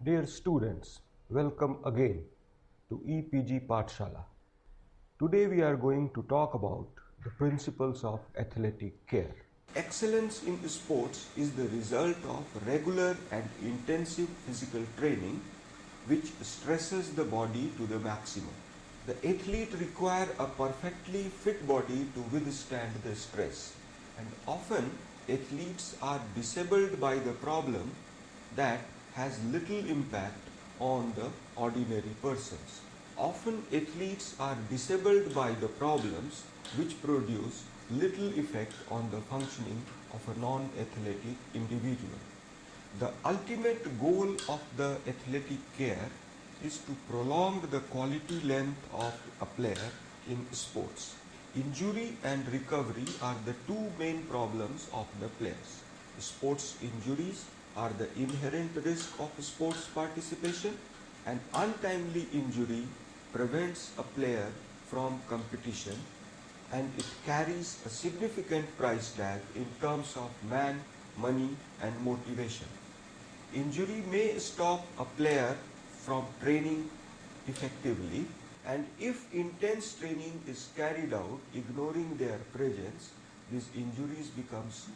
Dear students, welcome again to EPG Pathshala. Today we are going to talk about the principles of athletic care. Excellence in sports is the result of regular and intensive physical training which stresses the body to the maximum. The athlete requires a perfectly fit body to withstand the stress, and often athletes are disabled by the problem that has little impact on the ordinary persons. Often athletes are disabled by the problems which produce little effect on the functioning of a non-athletic individual. The ultimate goal of the athletic care is to prolong the quality length of a player in sports. Injury and recovery are the two main problems of the players. Sports injuries are the inherent risk of sports participation, and untimely injury prevents a player from competition, and it carries a significant price tag in terms of man, money and motivation. Injury may stop a player from training effectively, and if intense training is carried out ignoring their presence, these injuries becomes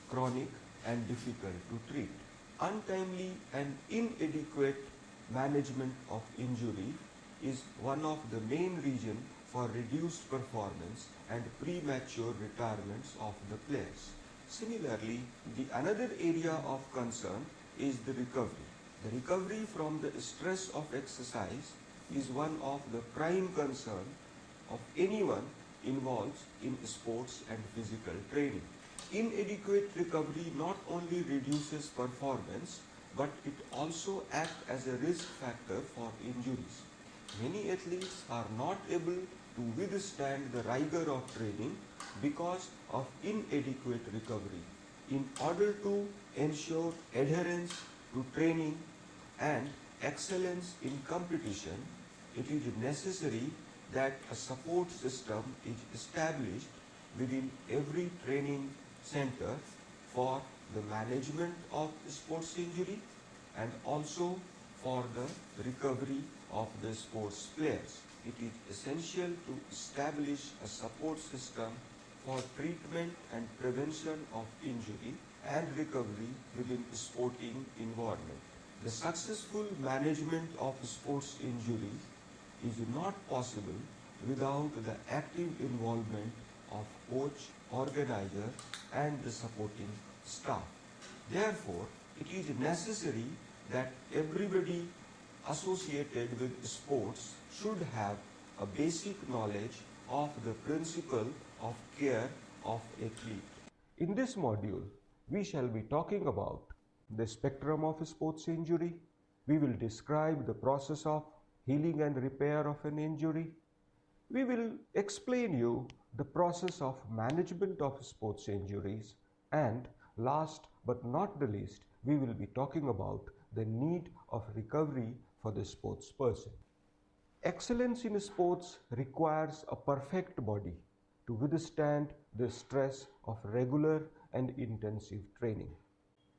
chronic and difficult to treat. Untimely and inadequate management of injury is one of the main reasons for reduced performance and premature retirements of the players. Similarly, the another area of concern is the recovery. The recovery from the stress of exercise is one of the prime concern of anyone involved in sports and physical training. Inadequate recovery not only reduces performance, but it also acts as a risk factor for injuries. Many athletes are not able to withstand the rigor of training because of inadequate recovery. In order to ensure adherence to training and excellence in competition, it is necessary that a support system is established within every training center for the management of sports injury and also for the recovery of the sports players. It is essential to establish a support system for treatment and prevention of injury and recovery within sporting environment. The successful management of sports injury is not possible without the active involvement of coach, organizer and the supporting staff. Therefore, it is necessary that everybody associated with sports should have a basic knowledge of the principle of care of athlete. In this module, we shall be talking about the spectrum of sports injury. We will describe the process of healing and repair of an injury. We will explain you the process of management of sports injuries, and last but not the least, we will be talking about the need of recovery for the sports person. Excellence in sports requires a perfect body to withstand the stress of regular and intensive training.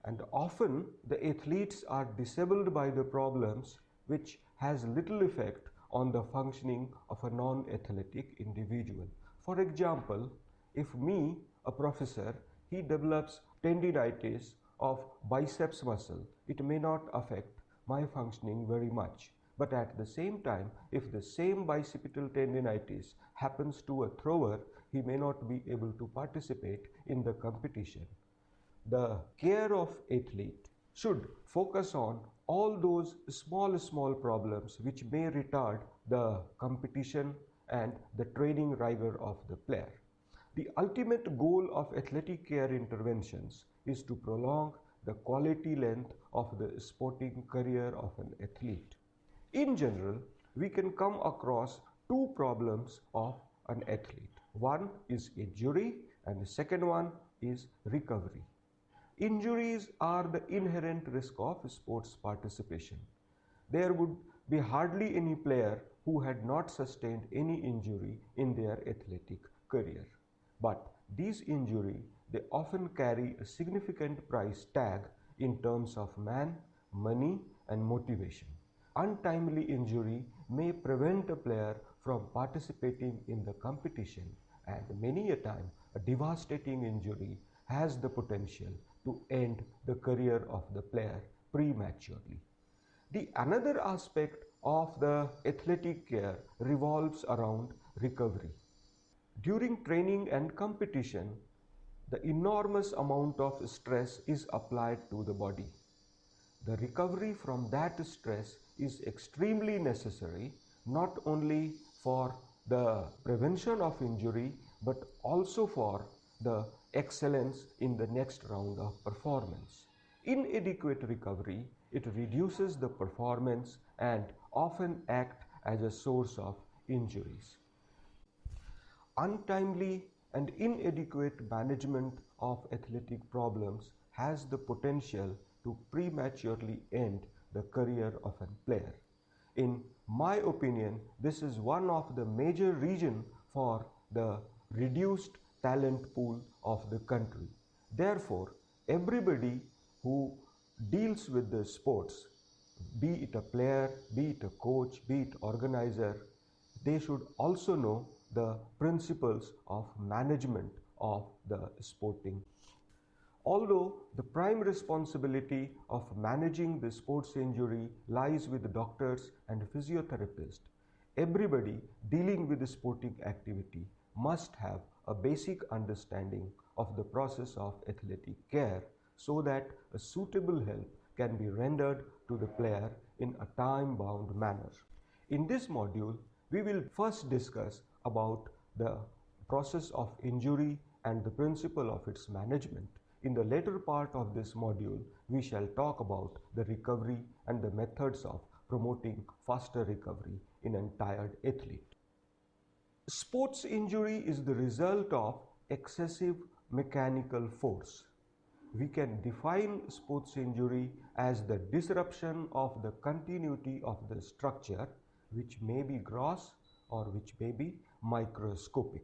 And often the athletes are disabled by the problems which has little effect on the functioning of a non-athletic individual. For example, if me, a professor, he develops tendinitis of biceps muscle, it may not affect my functioning very much. But at the same time, if the same bicipital tendinitis happens to a thrower, he may not be able to participate in the competition. The care of athlete should focus on all those small problems which may retard the competition and the training rigor of the player. The ultimate goal of athletic care interventions is to prolong the quality length of the sporting career of an athlete. In general, we can come across two problems of an athlete. One is injury and the second one is recovery. Injuries are the inherent risk of sports participation. There would be hardly any player who had not sustained any injury in their athletic career. But these injuries, they often carry a significant price tag in terms of man, money and motivation. Untimely injury may prevent a player from participating in the competition, and many a time a devastating injury has the potential to end the career of the player prematurely. The another aspect of the athletic care revolves around recovery. During training and competition, the enormous amount of stress is applied to the body. The recovery from that stress is extremely necessary, not only for the prevention of injury but also for the excellence in the next round of performance. Inadequate recovery, it reduces the performance and often act as a source of injuries. Untimely and inadequate management of athletic problems has the potential to prematurely end the career of a player. In my opinion, this is one of the major reasons for the reduced talent pool of the country. Therefore, everybody who deals with the sports, be it a player, be it a coach, be it organizer, they should also know the principles of management of the sporting. Although the prime responsibility of managing the sports injury lies with the doctors and physiotherapists, everybody dealing with the sporting activity must have a basic understanding of the process of athletic care so that a suitable help can be rendered to the player in a time-bound manner. In this module, we will first discuss about the process of injury and the principle of its management. In the later part of this module, we shall talk about the recovery and the methods of promoting faster recovery in a tired athlete. Sports injury is the result of excessive mechanical force. We can define sports injury as the disruption of the continuity of the structure, which may be gross or which may be microscopic.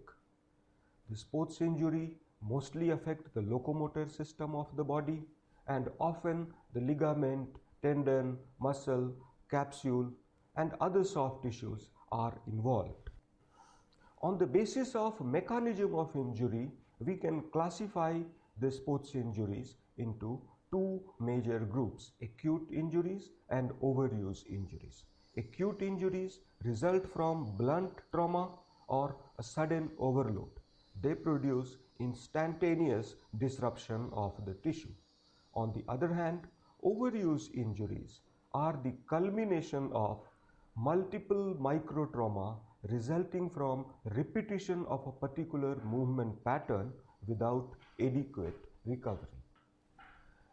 The sports injury mostly affect the locomotor system of the body, and often the ligament, tendon, muscle, capsule and other soft tissues are involved. On the basis of mechanism of injury, we can classify the sports injuries into two major groups: acute injuries and overuse injuries. Acute injuries result from blunt trauma or a sudden overload. They produce instantaneous disruption of the tissue. On the other hand, overuse injuries are the culmination of multiple microtrauma resulting from repetition of a particular movement pattern without adequate recovery.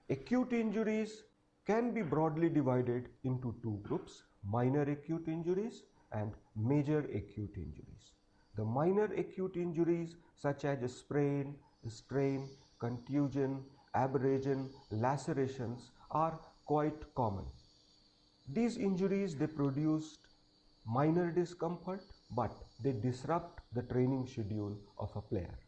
Acute injuries can be broadly divided into two groups: minor acute injuries and major acute injuries. The minor acute injuries such as sprain, strain, contusion, abrasion, lacerations are quite common. These injuries, they produced minor discomfort, but they disrupt the training schedule of a player.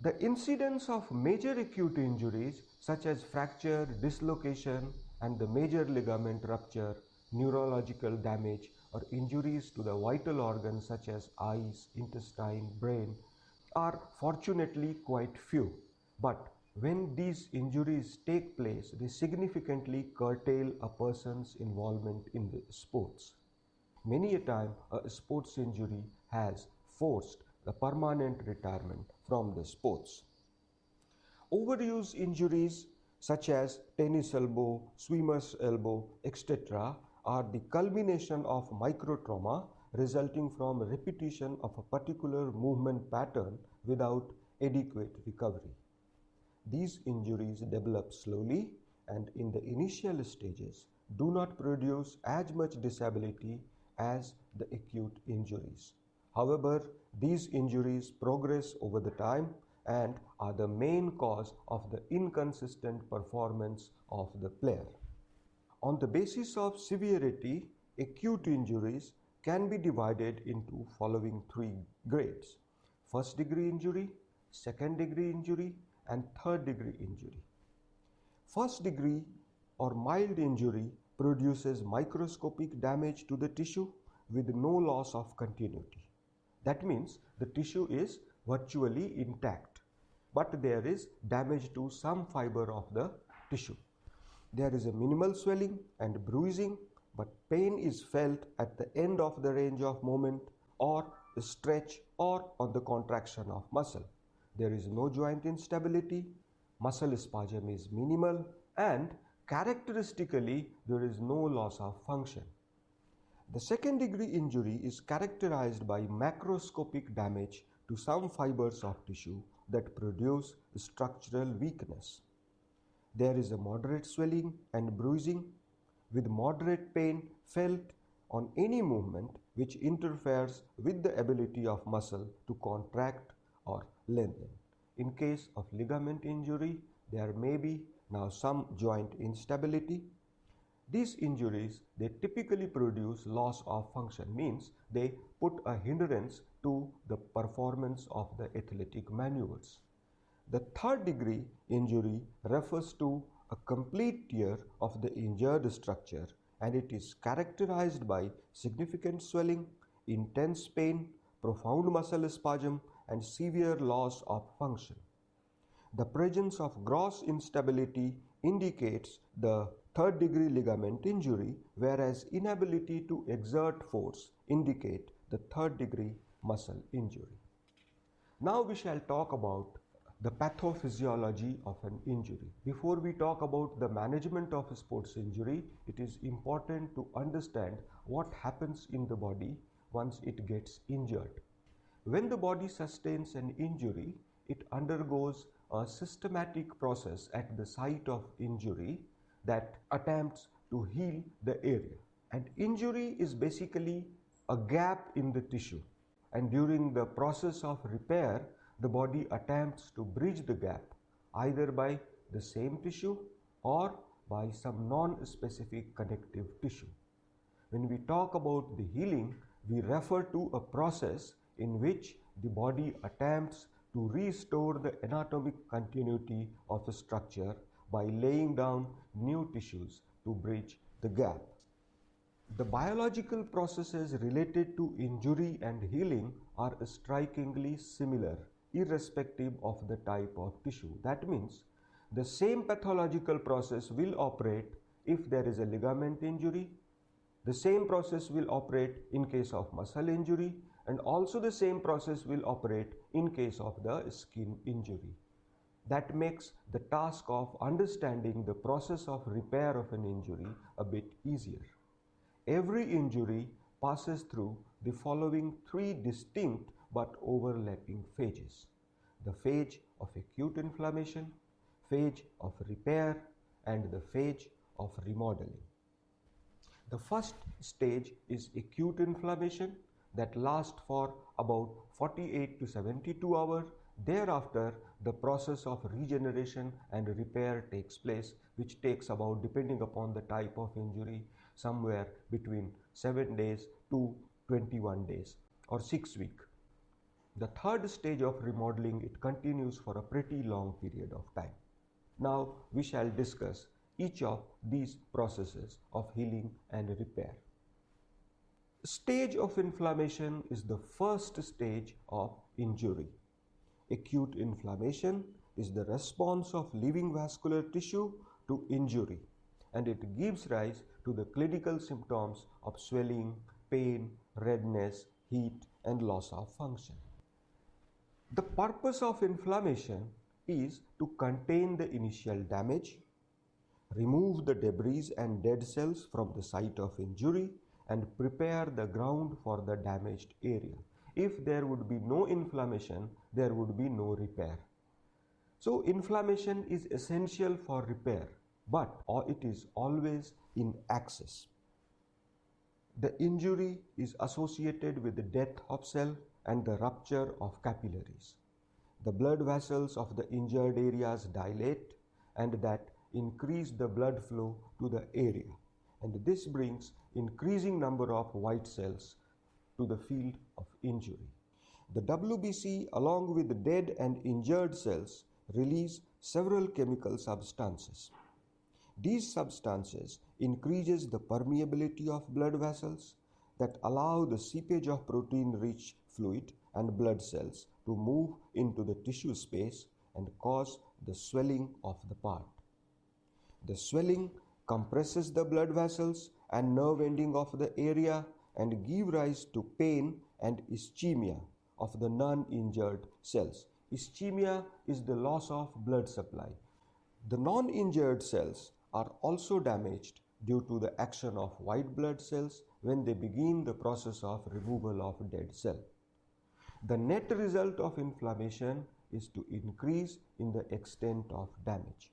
The incidence of major acute injuries such as fracture, dislocation and the major ligament rupture, neurological damage or injuries to the vital organs such as eyes, intestine, brain are fortunately quite few. But when these injuries take place, they significantly curtail a person's involvement in the sports. Many a time, a sports injury has forced the permanent retirement from the sports. Overuse injuries such as tennis elbow, swimmer's elbow, etc. are the culmination of microtrauma resulting from repetition of a particular movement pattern without adequate recovery. These injuries develop slowly and in the initial stages do not produce as much disability as the acute injuries. However, these injuries progress over the time and are the main cause of the inconsistent performance of the player. On the basis of severity, acute injuries can be divided into following three grades: first degree injury, second degree injury and third degree injury. First degree or mild injury produces microscopic damage to the tissue with no loss of continuity. That means the tissue is virtually intact, but there is damage to some fiber of the tissue. There is a minimal swelling and bruising, but pain is felt at the end of the range of movement or stretch or on the contraction of muscle. There is no joint instability, muscle spasm is minimal, and characteristically there is no loss of function. The second degree injury is characterized by macroscopic damage to some fibers of tissue that produce structural weakness. There is a moderate swelling and bruising with moderate pain felt on any movement which interferes with the ability of muscle to contract or lengthen. In case of ligament injury, there may be now some joint instability. These injuries, they typically produce loss of function, means they put a hindrance to the performance of the athletic maneuvers. The third degree injury refers to a complete tear of the injured structure, and it is characterized by significant swelling, intense pain, profound muscle spasm, and severe loss of function. The presence of gross instability indicates the third degree ligament injury, whereas inability to exert force indicate the third degree muscle injury. Now we shall talk about the pathophysiology of an injury. Before we talk about the management of a sports injury, it is important to understand what happens in the body once it gets injured. When the body sustains an injury, it undergoes a systematic process at the site of injury that attempts to heal the area. And injury is basically a gap in the tissue, and during the process of repair, the body attempts to bridge the gap either by the same tissue or by some non-specific connective tissue. When we talk about the healing, we refer to a process in which the body attempts to restore the anatomic continuity of a structure by laying down new tissues to bridge the gap. The biological processes related to injury and healing are strikingly similar, irrespective of the type of tissue. That means the same pathological process will operate if there is a ligament injury, the same process will operate in case of muscle injury, and also the same process will operate in case of the skin injury. That makes the task of understanding the process of repair of an injury a bit easier. Every injury passes through the following three distinct but overlapping phases: the phase of acute inflammation, phase of repair, and the phase of remodeling. The first stage is acute inflammation that lasts for about 48 to 72 hours. Thereafter, the process of regeneration and repair takes place, which takes about, depending upon the type of injury, somewhere between 7 days to 21 days or 6 weeks. The third stage of remodeling, it continues for a pretty long period of time. Now we shall discuss each of these processes of healing and repair. Stage of inflammation is the first stage of injury. Acute inflammation is the response of living vascular tissue to injury, and it gives rise to the clinical symptoms of swelling, pain, redness, heat, and loss of function. The purpose of inflammation is to contain the initial damage, remove the debris and dead cells from the site of injury, and prepare the ground for the damaged area. If there would be no inflammation, there would be no repair. So inflammation is essential for repair, but it is always in excess. The injury is associated with the death of cell and the rupture of capillaries. The blood vessels of the injured areas dilate, and that increase the blood flow to the area, and this brings increasing number of white cells to the field of injury. The WBC, along with the dead and injured cells, release several chemical substances. These substances increases the permeability of blood vessels that allow the seepage of protein-rich fluid and blood cells to move into the tissue space and cause the swelling of the part. The swelling compresses the blood vessels and nerve ending of the area and give rise to pain and ischemia of the non-injured cells. Ischemia is the loss of blood supply. The non-injured cells are also damaged due to the action of white blood cells when they begin the process of removal of dead cell. The net result of inflammation is to increase in the extent of damage.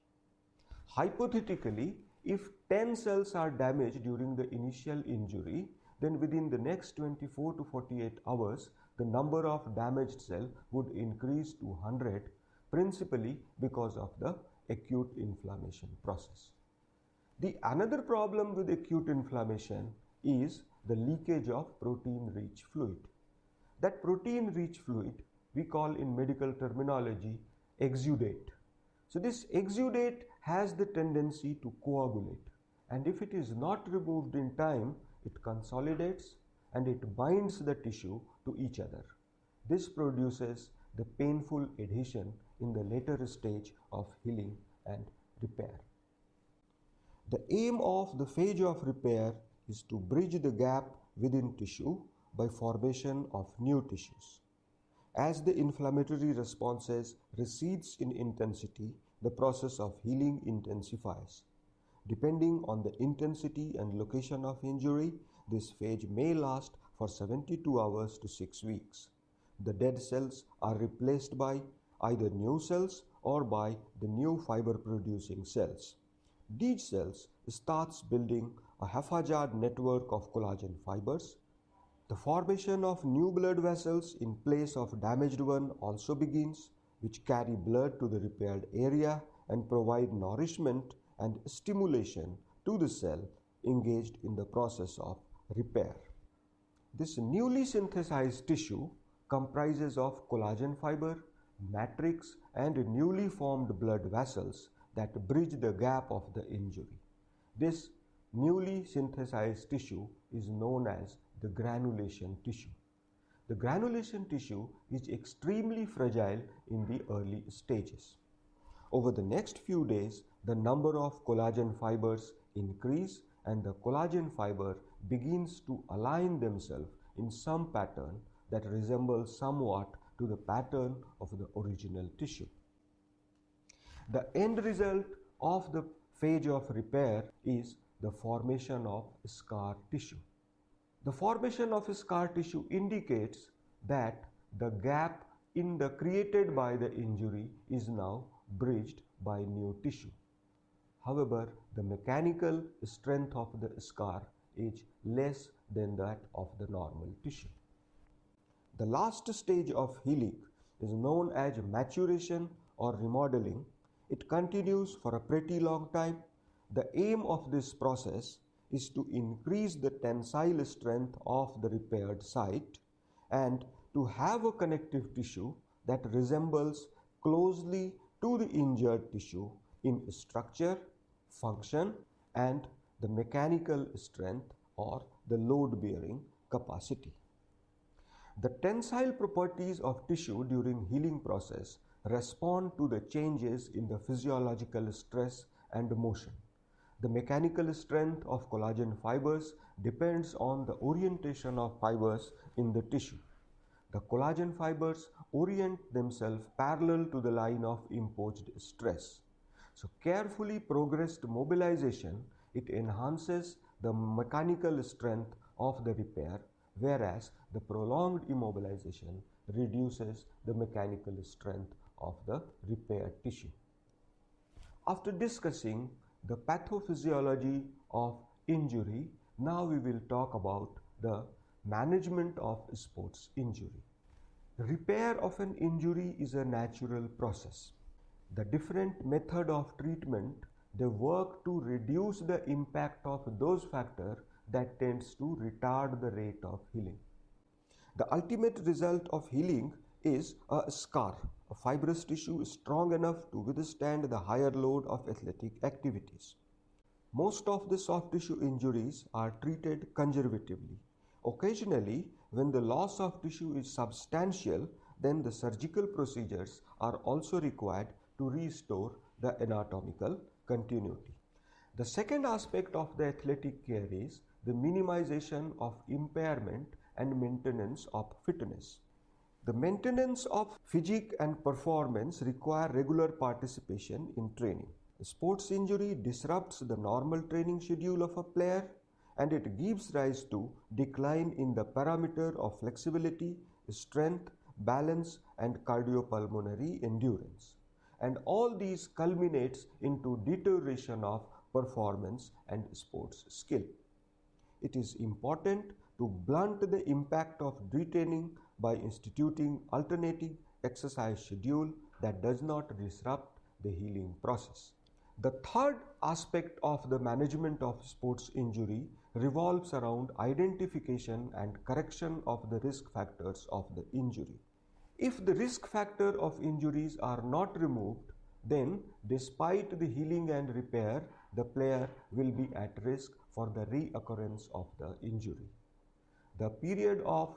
Hypothetically, if 10 cells are damaged during the initial injury, then within the next 24 to 48 hours, the number of damaged cells would increase to 100, principally because of the acute inflammation process. The another problem with acute inflammation is the leakage of protein-rich fluid. That protein-rich fluid we call in medical terminology exudate. So this exudate has the tendency to coagulate, and if it is not removed in time, it consolidates and it binds the tissue to each other. This produces the painful adhesion in the later stage of healing and repair. The aim of the phase of repair is to bridge the gap within tissue by formation of new tissues. As the inflammatory responses recedes in intensity, the process of healing intensifies. Depending on the intensity and location of injury, this phase may last for 72 hours to 6 weeks. The dead cells are replaced by either new cells or by the new fiber-producing cells. These cells starts building a haphazard network of collagen fibers. The formation of new blood vessels in place of damaged one also begins, which carry blood to the repaired area and provide nourishment and stimulation to the cell engaged in the process of repair. This newly synthesized tissue comprises of collagen fiber, matrix, and newly formed blood vessels that bridge the gap of the injury. This newly synthesized tissue is known as the granulation tissue. The granulation tissue is extremely fragile in the early stages. Over the next few days, the number of collagen fibers increase and the collagen fiber begins to align themselves in some pattern that resembles somewhat to the pattern of the original tissue. The end result of the phase of repair is the formation of scar tissue. The formation of scar tissue indicates that the gap created by the injury is now bridged by new tissue. However, the mechanical strength of the scar is less than that of the normal tissue. The last stage of healing is known as maturation or remodeling. It continues for a pretty long time. The aim of this process is to increase the tensile strength of the repaired site and to have a connective tissue that resembles closely to the injured tissue in structure, function, and the mechanical strength or the load-bearing capacity. The tensile properties of tissue during healing process respond to the changes in the physiological stress and motion. The mechanical strength of collagen fibers depends on the orientation of fibers in the tissue. The collagen fibers orient themselves parallel to the line of imposed stress. So carefully progressed mobilization, it enhances the mechanical strength of the repair, whereas the prolonged immobilization reduces the mechanical strength of the repaired tissue. After discussing the pathophysiology of injury, now we will talk about the management of sports injury. Repair of an injury is a natural process. The different method of treatment, they work to reduce the impact of those factors that tends to retard the rate of healing. The ultimate result of healing is a scar, a fibrous tissue strong enough to withstand the higher load of athletic activities. Most of the soft tissue injuries are treated conservatively. Occasionally, when the loss of tissue is substantial, then the surgical procedures are also required to restore the anatomical continuity. The second aspect of the athletic care is the minimization of impairment and maintenance of fitness. The maintenance of physique and performance require regular participation in training. A sports injury disrupts the normal training schedule of a player, and it gives rise to decline in the parameter of flexibility, strength, balance, and cardiopulmonary endurance. And all these culminates into deterioration of performance and sports skill. It is important to blunt the impact of retraining by instituting alternative exercise schedule that does not disrupt the healing process. The third aspect of the management of sports injury revolves around identification and correction of the risk factors of the injury. If the risk factor of injuries are not removed, then despite the healing and repair, the player will be at risk for the reoccurrence of the injury. The period of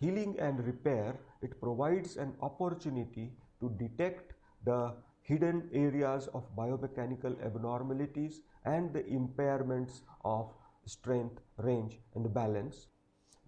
healing and repair, it provides an opportunity to detect the hidden areas of biomechanical abnormalities and the impairments of strength, range, and balance.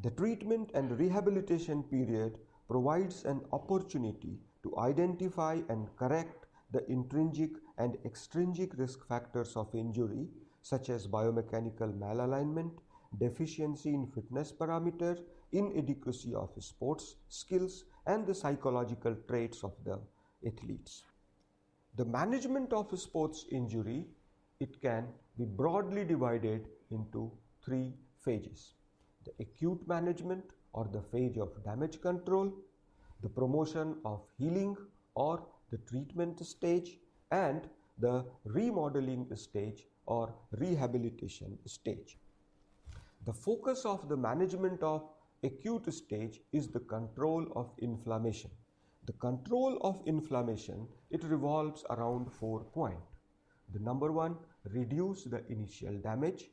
The treatment and rehabilitation period provides an opportunity to identify and correct the intrinsic and extrinsic risk factors of injury, such as biomechanical malalignment, deficiency in fitness parameter, inadequacy of sports skills, and the psychological traits of the athletes. The management of sports injury, it can be broadly divided into three phases: the acute management or the phase of damage control, the promotion of healing or the treatment stage, and the remodeling stage or rehabilitation stage. The focus of the management of acute stage is the control of inflammation. The control of inflammation, it revolves around 4 points. The number one, reduce the initial damage,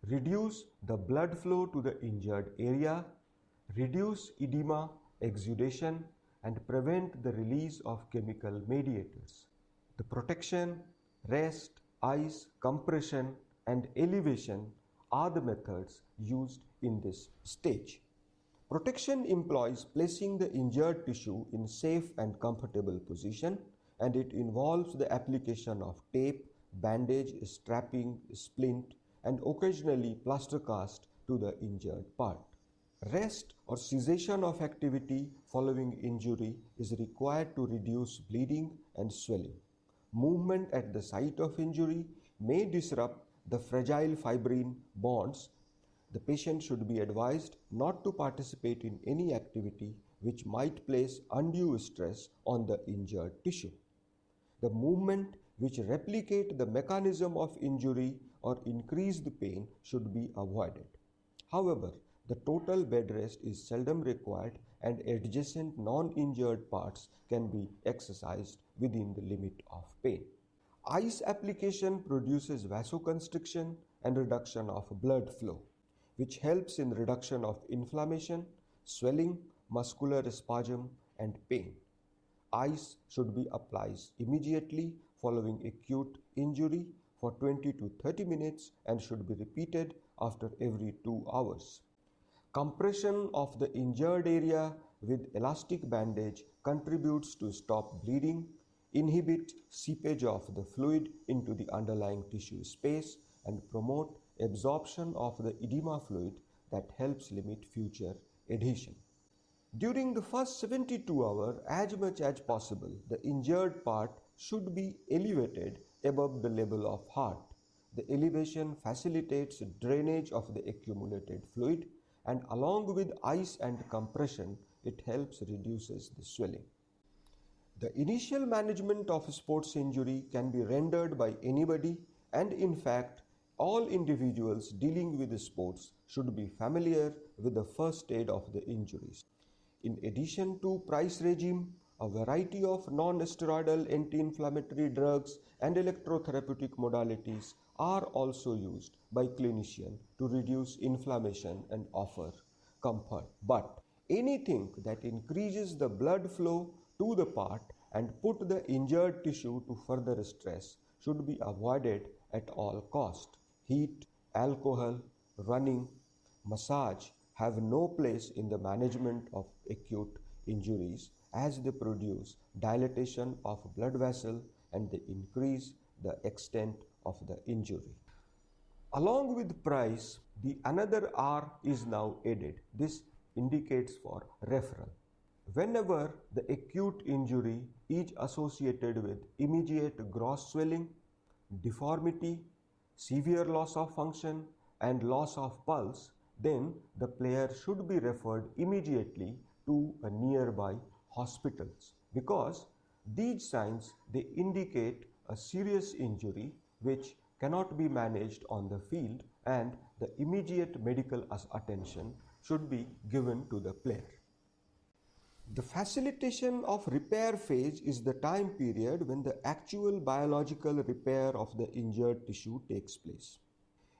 reduce the blood flow to the injured area, reduce edema, exudation, and prevent the release of chemical mediators. The protection, rest, ice, compression, and elevation are the methods used in this stage. Protection employs placing the injured tissue in safe and comfortable position, and it involves the application of tape, bandage, strapping, splint, and occasionally plaster cast to the injured part. Rest or cessation of activity following injury is required to reduce bleeding and swelling. Movement at the site of injury may disrupt the fragile fibrin bonds. The patient should be advised not to participate in any activity which might place undue stress on the injured tissue. The movement which replicate the mechanism of injury or increase the pain should be avoided. However, the total bed rest is seldom required, and adjacent non-injured parts can be exercised within the limit of pain. Ice application produces vasoconstriction and reduction of blood flow, which helps in reduction of inflammation, swelling, muscular spasm, and pain. Ice should be applied immediately following acute injury for 20 to 30 minutes and should be repeated after every 2 hours. Compression of the injured area with elastic bandage contributes to stop bleeding, inhibit seepage of the fluid into the underlying tissue space, and promote absorption of the edema fluid that helps limit future adhesion. During the first 72 hours, as much as possible, the injured part should be elevated above the level of heart. The elevation facilitates drainage of the accumulated fluid, and along with ice and compression, it helps reduces the swelling. The initial management of sports injury can be rendered by anybody, and in fact, all individuals dealing with sports should be familiar with the first aid of the injuries. In addition to price regime, A variety of non-steroidal anti-inflammatory drugs and electrotherapeutic modalities are also used by clinicians to reduce inflammation and offer comfort. But anything that increases the blood flow to the part and put the injured tissue to further stress should be avoided at all cost. Heat, alcohol, running, massage have no place in the management of acute injuries as they produce dilatation of blood vessel and they increase the extent of the injury. Along with price, the another R is now added. This indicates for referral. Whenever the acute injury is associated with immediate gross swelling, deformity, severe loss of function and loss of pulse, then the player should be referred immediately to a nearby hospitals because these signs they indicate a serious injury which cannot be managed on the field and the immediate medical attention should be given to the player. The facilitation of repair phase is the time period when the actual biological repair of the injured tissue takes place.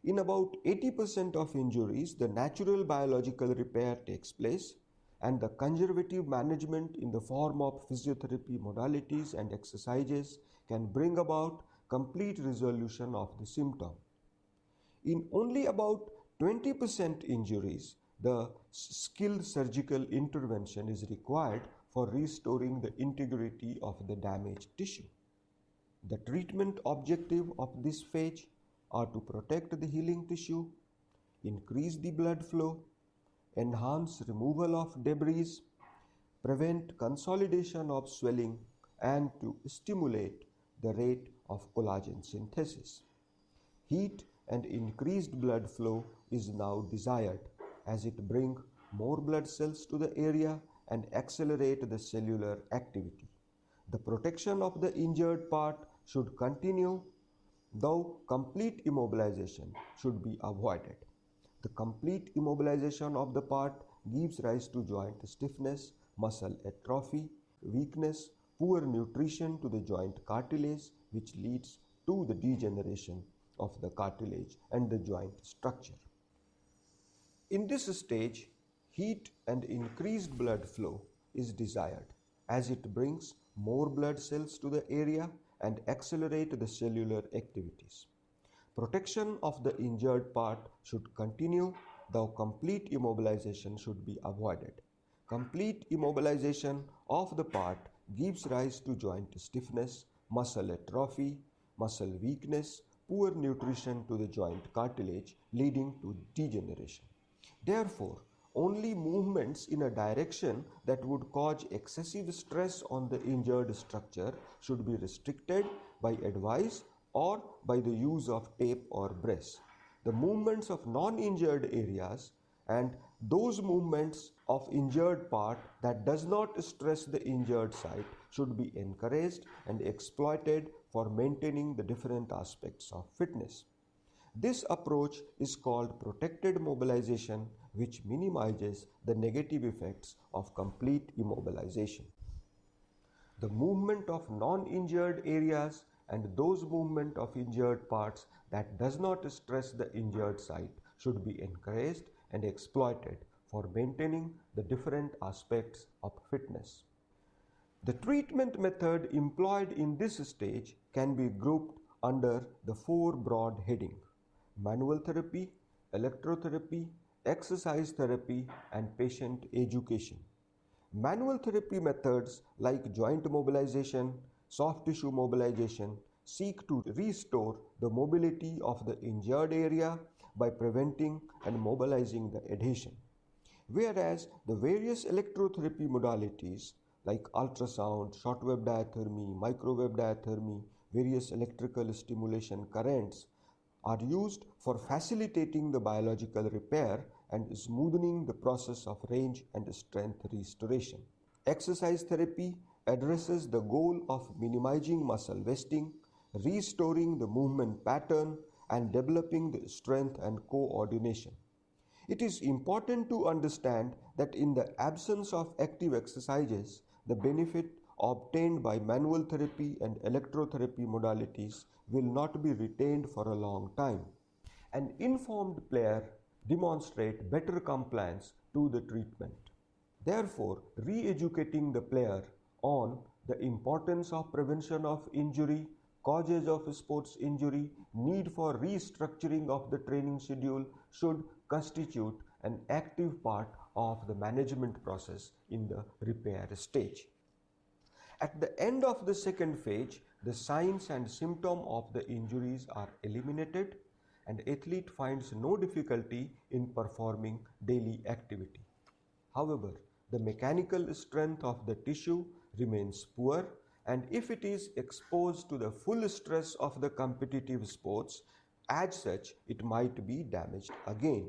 In about 80% of injuries, the natural biological repair takes place and the conservative management in the form of physiotherapy modalities and exercises can bring about complete resolution of the symptom. In only about 20% injuries, the skilled surgical intervention is required for restoring the integrity of the damaged tissue. The treatment objective of this phase are to protect the healing tissue, increase the blood flow, enhance removal of debris, prevent consolidation of swelling, and to stimulate the rate of collagen synthesis. Heat and increased blood flow is now desired as it brings more blood cells to the area and accelerate the cellular activity. The protection of the injured part should continue, though complete immobilization should be avoided. The complete immobilization of the part gives rise to joint stiffness, muscle atrophy, weakness, poor nutrition to the joint cartilage, which leads to the degeneration of the cartilage and the joint structure. In this stage, heat and increased blood flow is desired as it brings more blood cells to the area and accelerate the cellular activities. Protection of the injured part should continue, though complete immobilization should be avoided. Complete immobilization of the part gives rise to joint stiffness, muscle atrophy, muscle weakness, poor nutrition to the joint cartilage leading to degeneration. Therefore, only movements in a direction that would cause excessive stress on the injured structure should be restricted by advice or by the use of tape or brace. The movements of non-injured areas and those movements of injured part that does not stress the injured site should be encouraged and exploited for maintaining the different aspects of fitness. This approach is called protected mobilization, which minimizes the negative effects of complete immobilization. The movement of non-injured areas and those movement of injured parts that does not stress the injured site should be encouraged and exploited for maintaining the different aspects of fitness. The treatment method employed in this stage can be grouped under the four broad headings: manual therapy, electrotherapy, exercise therapy, and patient education. Manual therapy methods like joint mobilization, soft tissue mobilization seek to restore the mobility of the injured area by preventing and mobilizing the adhesion. Whereas the various electrotherapy modalities like ultrasound, shortwave diathermy, microwave diathermy, various electrical stimulation currents are used for facilitating the biological repair and smoothing the process of range and strength restoration. Exercise therapy addresses the goal of minimizing muscle wasting, restoring the movement pattern, and developing the strength and coordination. It is important to understand that in the absence of active exercises, the benefit obtained by manual therapy and electrotherapy modalities will not be retained for a long time. An informed player demonstrates better compliance to the treatment. Therefore, re-educating the player on the importance of prevention of injury, causes of sports injury, need for restructuring of the training schedule should constitute an active part of the management process in the repair stage. At the end of the second phase, the signs and symptoms of the injuries are eliminated and athlete finds no difficulty in performing daily activity. However, the mechanical strength of the tissue remains poor, and if it is exposed to the full stress of the competitive sports, as such, it might be damaged again.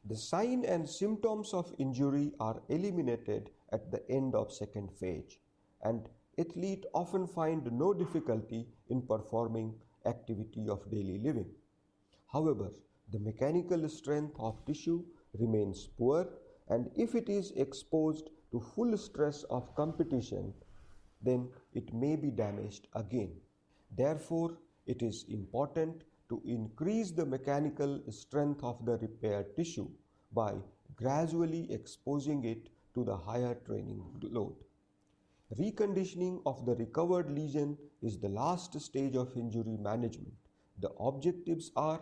The sign and symptoms of injury are eliminated at the end of second phase, and athletes often find no difficulty in performing activity of daily living. However, the mechanical strength of tissue remains poor, and if it is exposed to full stress of competition, then it may be damaged again. Therefore, it is important to increase the mechanical strength of the repaired tissue by gradually exposing it to the higher training load. Reconditioning of the recovered lesion is the last stage of injury management. The objectives are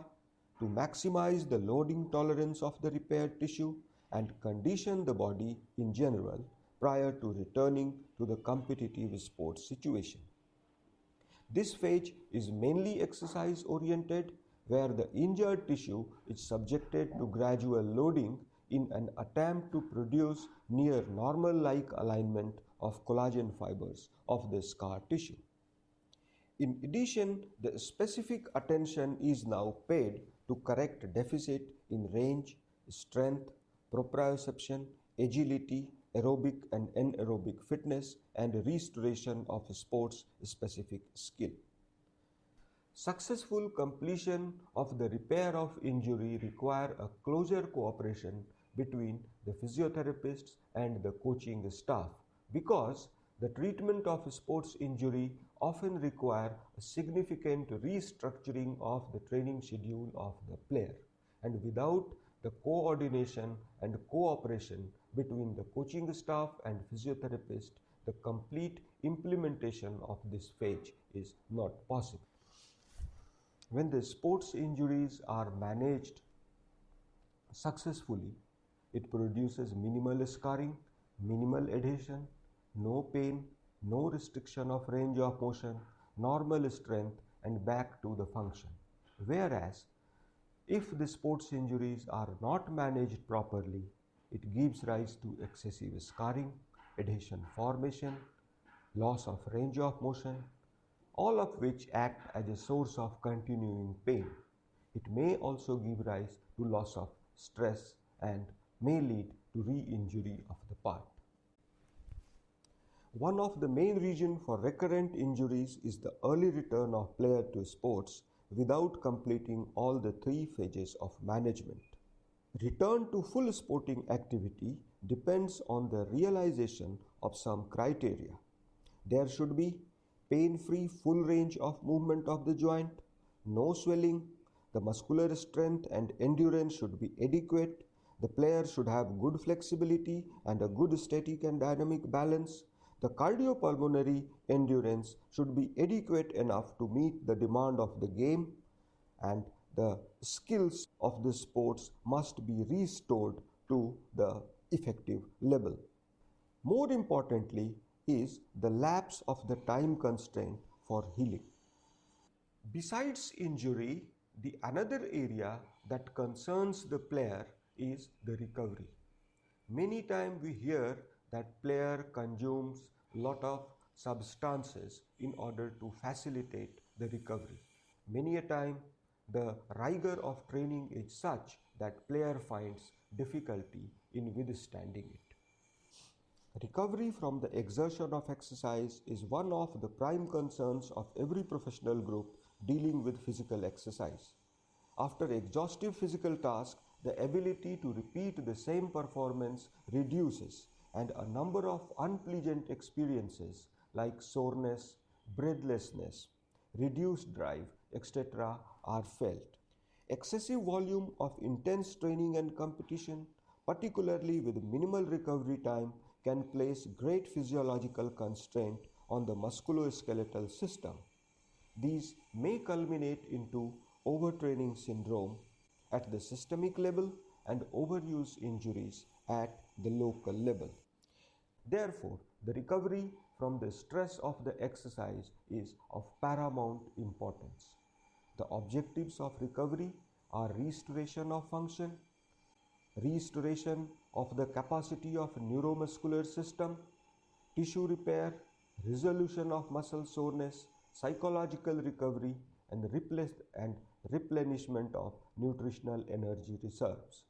to maximize the loading tolerance of the repaired tissue and condition the body in general prior to returning to the competitive sports situation. This phase is mainly exercise oriented, where the injured tissue is subjected to gradual loading in an attempt to produce near normal like alignment of collagen fibers of the scar tissue. In addition, the specific attention is now paid to correct deficit in range, strength, proprioception, agility, aerobic and anaerobic fitness, and restoration of sports specific skill. Successful completion of the repair of injury require a closer cooperation between the physiotherapists and the coaching staff, because the treatment of sports injury often require a significant restructuring of the training schedule of the player, and without the coordination and cooperation between the coaching staff and physiotherapist, the complete implementation of this phase is not possible. When the sports injuries are managed successfully, it produces minimal scarring, minimal adhesion, no pain, no restriction of range of motion, normal strength, and back to the function. Whereas, if the sports injuries are not managed properly, it gives rise to excessive scarring, adhesion formation, loss of range of motion, all of which act as a source of continuing pain. It may also give rise to loss of stress and may lead to re-injury of the part. One of the main reasons for recurrent injuries is the early return of player to sports without completing all the three phases of management. Return to full sporting activity depends on the realization of some criteria. There should be pain-free full range of movement of the joint, no swelling, the muscular strength and endurance should be adequate, the player should have good flexibility and a good static and dynamic balance, the cardiopulmonary endurance should be adequate enough to meet the demand of the game, and the skills of the sports must be restored to the effective level. More importantly is the lapse of the time constraint for healing. Besides injury, the another area that concerns the player is the recovery. Many times we hear that player consumes lot of substances in order to facilitate the recovery. Many a time the rigor of training is such that player finds difficulty in withstanding it. Recovery from the exertion of exercise is one of the prime concerns of every professional group dealing with physical exercise. After exhaustive physical task, the ability to repeat the same performance reduces, and a number of unpleasant experiences like soreness, breathlessness, reduced drive, etc. are felt. Excessive volume of intense training and competition, particularly with minimal recovery time, can place great physiological constraint on the musculoskeletal system. These may culminate into overtraining syndrome at the systemic level and overuse injuries at the local level. Therefore, the recovery from the stress of the exercise is of paramount importance. The objectives of recovery are restoration of function, restoration of the capacity of neuromuscular system, tissue repair, resolution of muscle soreness, psychological recovery, and replenishment of nutritional energy reserves.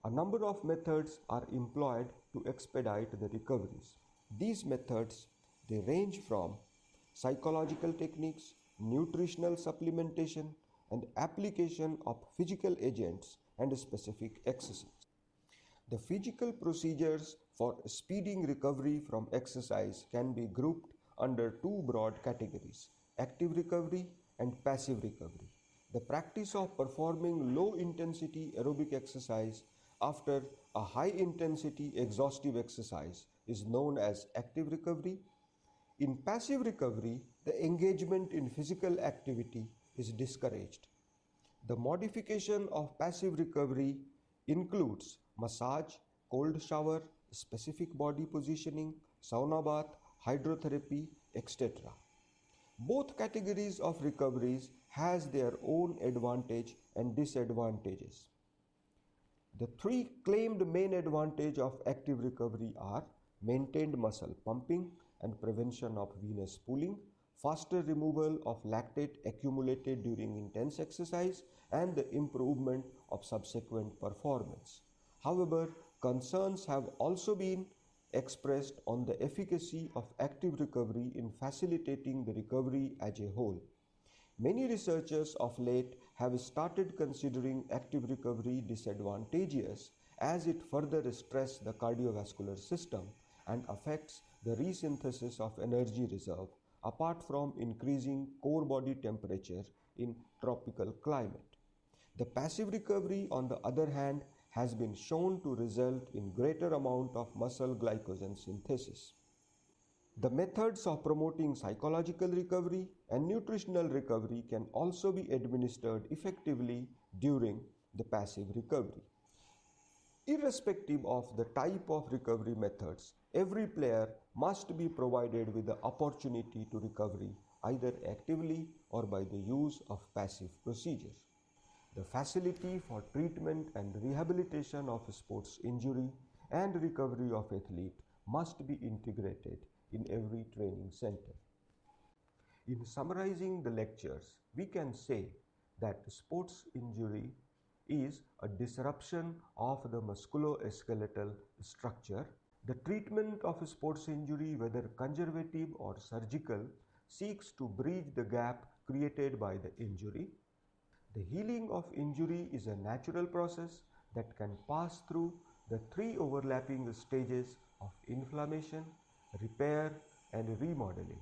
A number of methods are employed to expedite the recoveries. These methods, they range from psychological techniques, nutritional supplementation, and application of physical agents and specific exercise. The physical procedures for speeding recovery from exercise can be grouped under two broad categories: active recovery and passive recovery. The practice of performing low-intensity aerobic exercise after a high-intensity exhaustive exercise is known as active recovery. In passive recovery, the engagement in physical activity is discouraged. The modification of passive recovery includes massage, cold shower, specific body positioning, sauna bath, hydrotherapy, etc. Both categories of recoveries has their own advantage and disadvantages. The three claimed main advantages of active recovery are maintained muscle pumping and prevention of venous pooling, faster removal of lactate accumulated during intense exercise, and the improvement of subsequent performance. However, concerns have also been expressed on the efficacy of active recovery in facilitating the recovery as a whole. Many researchers of late have started considering active recovery disadvantageous as it further stresses the cardiovascular system and affects the resynthesis of energy reserve, apart from increasing core body temperature in tropical climate. The passive recovery, on the other hand, has been shown to result in greater amount of muscle glycogen synthesis. The methods of promoting psychological recovery and nutritional recovery can also be administered effectively during the passive recovery. Irrespective of the type of recovery methods, every player must be provided with the opportunity to recovery either actively or by the use of passive procedures. The facility for treatment and rehabilitation of sports injury and recovery of athlete must be integrated in every training center. In summarizing the lectures, we can say that sports injury is a disruption of the musculoskeletal structure. The treatment of a sports injury, whether conservative or surgical, seeks to bridge the gap created by the injury. The healing of injury is a natural process that can pass through the three overlapping stages of inflammation, repair, and remodeling.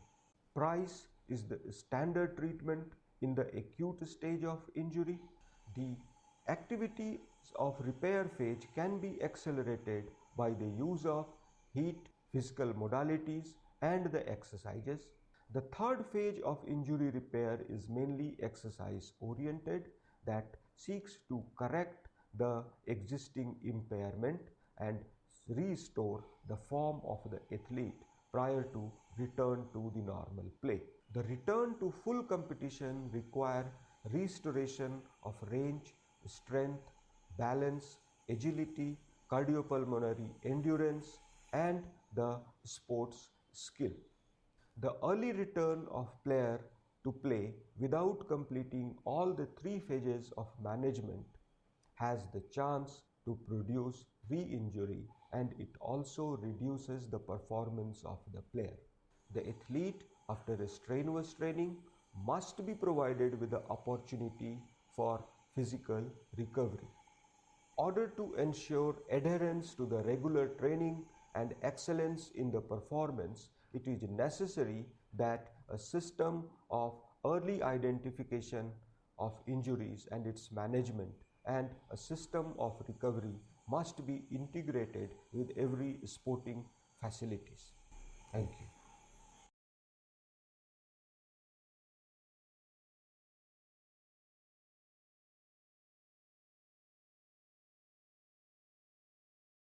Price is the standard treatment in the acute stage of injury. The activities of repair phase can be accelerated by the use of heat, physical modalities, and the exercises. The third phase of injury repair is mainly exercise oriented, that seeks to correct the existing impairment and restore the form of the athlete prior to return to the normal play. The return to full competition requires restoration of range, strength, balance, agility, cardiopulmonary endurance, and the sports skill. The early return of player to play without completing all the three phases of management has the chance to produce re-injury, and it also reduces the performance of the player. The athlete, after a strenuous training, must be provided with the opportunity for physical recovery. In order to ensure adherence to the regular training and excellence in the performance, it is necessary that a system of early identification of injuries and its management and a system of recovery must be integrated with every sporting facilities. Thank you.